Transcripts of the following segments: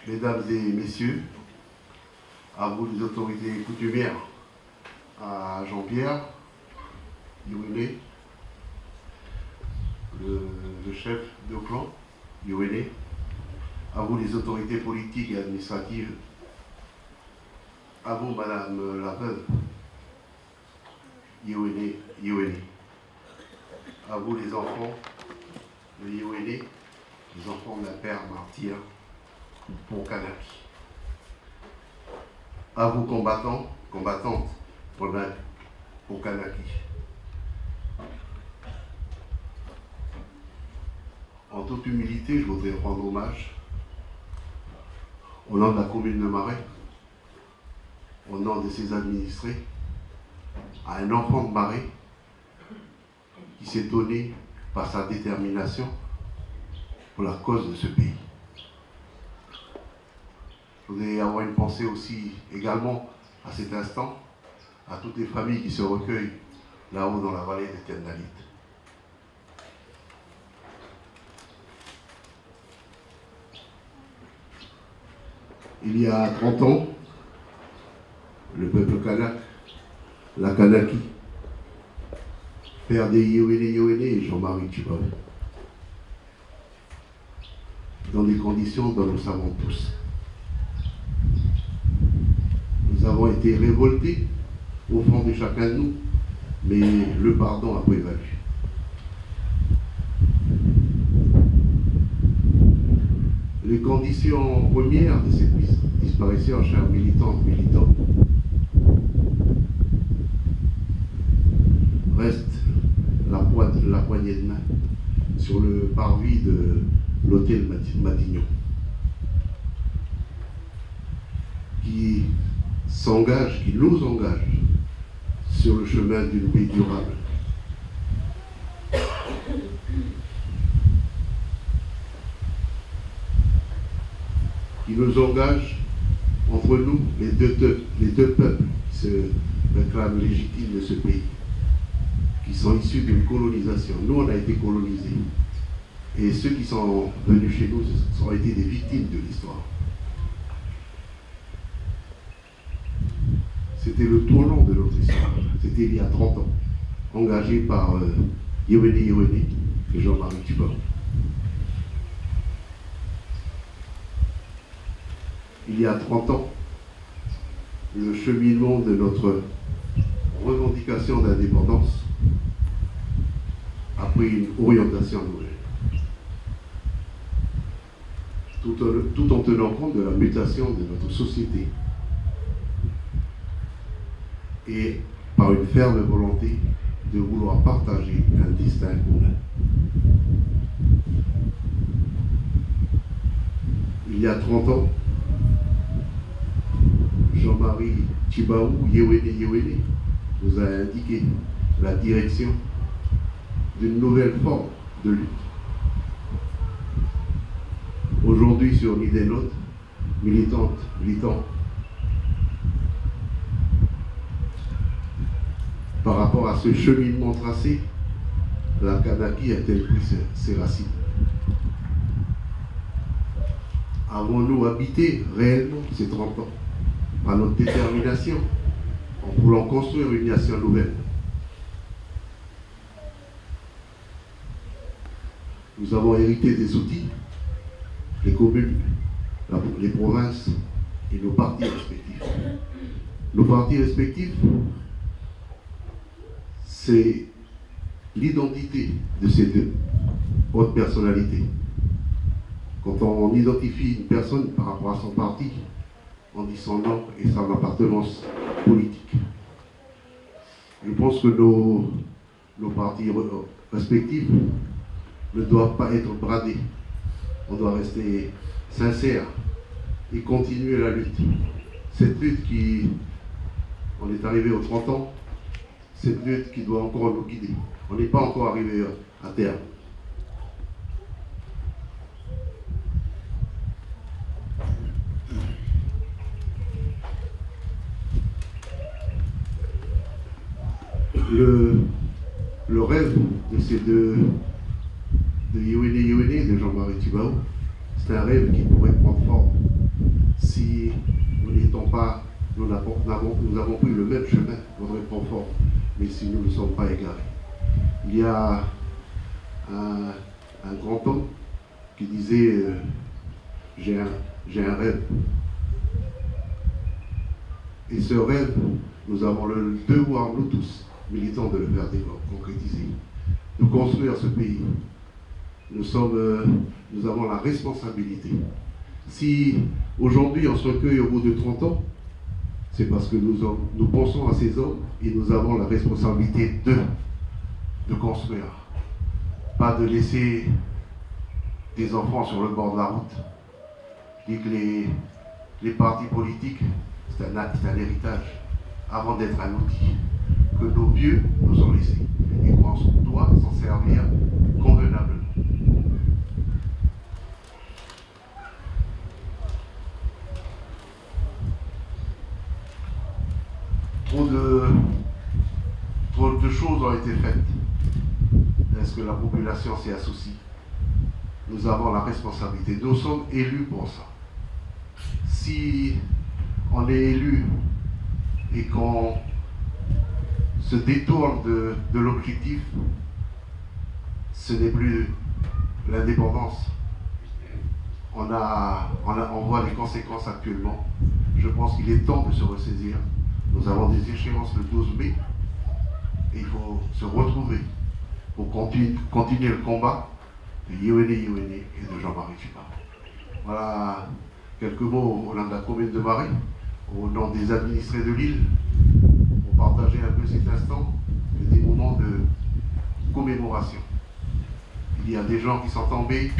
Mesdames et messieurs, à vous les autorités coutumières, à Jean-Pierre, Iwene, le chef de clan, Iwene, à vous les autorités politiques et administratives, à vous Madame la veuve, Iwene, à vous les enfants de Iwene, les enfants d'un père martyr pour Kanaki. À vous combattants, combattantes pour Kanaki. En toute humilité, je voudrais rendre hommage au nom de la commune de Marais, au nom de ses administrés, à un enfant de Marais qui s'est donné par sa détermination pour la cause de ce pays. Je voudrais avoir une pensée aussi également à cet instant à toutes les familles qui se recueillent là-haut dans la vallée de Tendalit. Il y a 30 ans, le peuple kanak, la Kanaki, père des Iwene et Jean-Marie Tchibaou, dans des conditions dont nous savons tous. Nous avons été révoltés au fond de chacun de nous, mais le pardon a prévalu. Les conditions premières de cette disparition, chers militants, restent la poignée de main sur le parvis de l'hôtel Matignon, qui nous engage sur le chemin d'une paix durable. Qui nous engage entre nous, les deux peuples qui se réclament légitimes de ce pays, qui sont issus d'une colonisation. Nous, on a été colonisés. Et ceux qui sont venus chez nous ont été des victimes de l'histoire. C'était le tournant de notre histoire. C'était il y a 30 ans, engagé par Iwene et Jean-Marie Tchibaou. Il y a 30 ans, le cheminement de notre revendication d'indépendance a pris une orientation nouvelle. Tout en tenant compte de la mutation de notre société et par une ferme volonté de vouloir partager un destin commun. Il y a 30 ans, Jean-Marie Tchibaou, Iwene, nous a indiqué la direction d'une nouvelle forme de lutte. Aujourd'hui, sur l'idée des nôtres, militants, par rapport à ce cheminement tracé, la Kanaki a-t-elle pris ses racines? avons-nous habité réellement ces 30 ans par notre détermination en voulant construire une nation nouvelle? Nous avons hérité des outils, les communes, les provinces et nos partis respectifs. Nos partis respectifs, c'est l'identité de ces deux hautes personnalités. Quand on identifie une personne par rapport à son parti, on dit son nom et son appartenance politique. Je pense que nos partis respectifs ne doivent pas être bradés. On doit rester sincère et continuer la lutte. Cette lutte on est arrivé aux 30 ans, cette lutte qui doit encore nous guider. On n'est pas encore arrivé à terme. Le rêve de ces deux, de Yéwéné, de Jean-Marie Tjibaou, c'est un rêve qui pourrait prendre forme si nous n'avons pris le même chemin, faudrait prendre forme, mais si nous ne sommes pas égarés. Il y a un grand homme qui disait j'ai un rêve. Et ce rêve, nous avons le devoir, nous tous, militants, de le faire concrétiser, de construire ce pays. Nous avons la responsabilité. Si aujourd'hui on se recueille au bout de 30 ans, c'est parce que nous pensons à ces hommes et nous avons la responsabilité de construire. Pas de laisser des enfants sur le bord de la route. Je dis que les partis politiques, c'est un héritage avant d'être un outil que nos vieux nous ont laissé et qu'on doit s'en servir convenablement. Trop de choses ont été faites. Est-ce que la population s'y associe? Nous avons la responsabilité. Nous sommes élus pour ça. Si on est élu et qu'on se détourne de l'objectif, ce n'est plus l'indépendance. On voit les conséquences actuellement. Je pense qu'il est temps de se ressaisir. Nous avons des échéances le 12 mai et il faut se retrouver pour continuer le combat de Yéwéné et de Jean-Marie Tjibaou. Voilà quelques mots au nom de la commune de Marie, au nom des administrés de l'île, pour partager un peu cet instant des moments de commémoration. Il y a des gens qui sont tombés,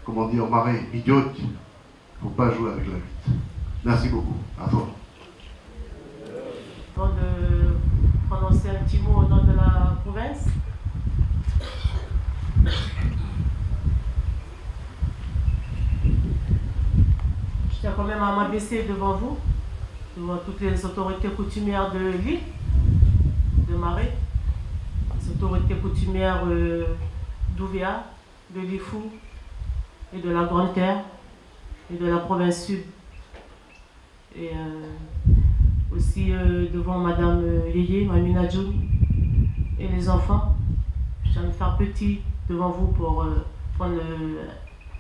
comment dire, en marais, idiotes. Il ne faut pas jouer avec la lutte. Merci beaucoup. À toi. Avant de prononcer un petit mot au nom de la province. Je tiens quand même à m'abaisser devant vous, devant toutes les autorités coutumières de l'île, de Marais, les autorités coutumières d'Ouvia, de Lifou et de la Grande Terre et de la province sud. Et aussi devant Madame Yeye, Mamina Djoum et les enfants. Je viens de faire petit devant vous pour prendre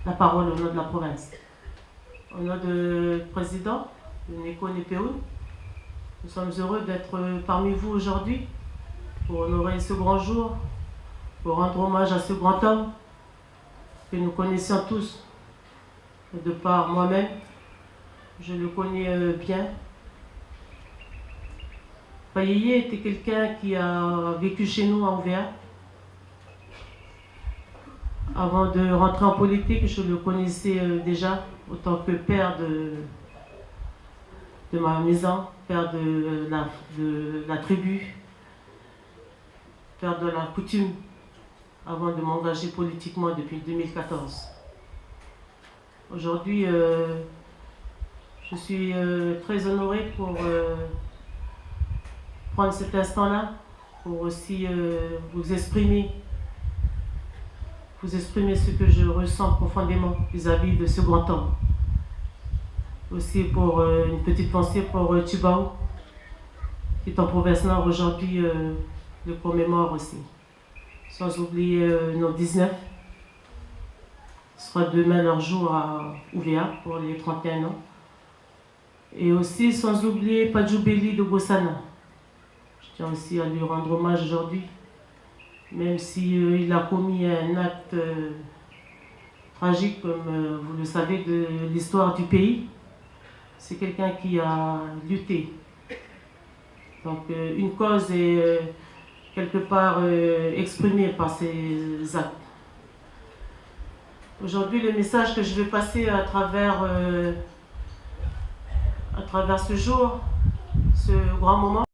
la parole au nom de la province. Au nom du président, de Neko Nepéoun, nous sommes heureux d'être parmi vous aujourd'hui pour honorer ce grand jour, pour rendre hommage à ce grand homme que nous connaissions tous. De par moi-même, je le connais bien. Payeye était quelqu'un qui a vécu chez nous à Ouvéa. Avant de rentrer en politique, je le connaissais déjà en tant que père de ma maison, père de la tribu, père de la coutume, avant de m'engager politiquement depuis 2014. Aujourd'hui, je suis très honorée pour prendre cet instant-là, pour aussi vous exprimer vous exprimer ce que je ressens profondément vis-à-vis de ce grand homme. Aussi pour une petite pensée pour Tubao, qui est en province nord aujourd'hui, le commémore aussi. Sans oublier nos 19. Ce sera demain leur jour à Ouvea pour les 31 ans. Et aussi sans oublier Padjoubeli de Gossana. Je tiens aussi à lui rendre hommage aujourd'hui, même si il a commis un acte tragique, comme vous le savez, de l'histoire du pays. C'est quelqu'un qui a lutté. Donc une cause est quelque part exprimée par ses actes. Aujourd'hui, le message que je vais passer à travers ce jour, ce grand moment,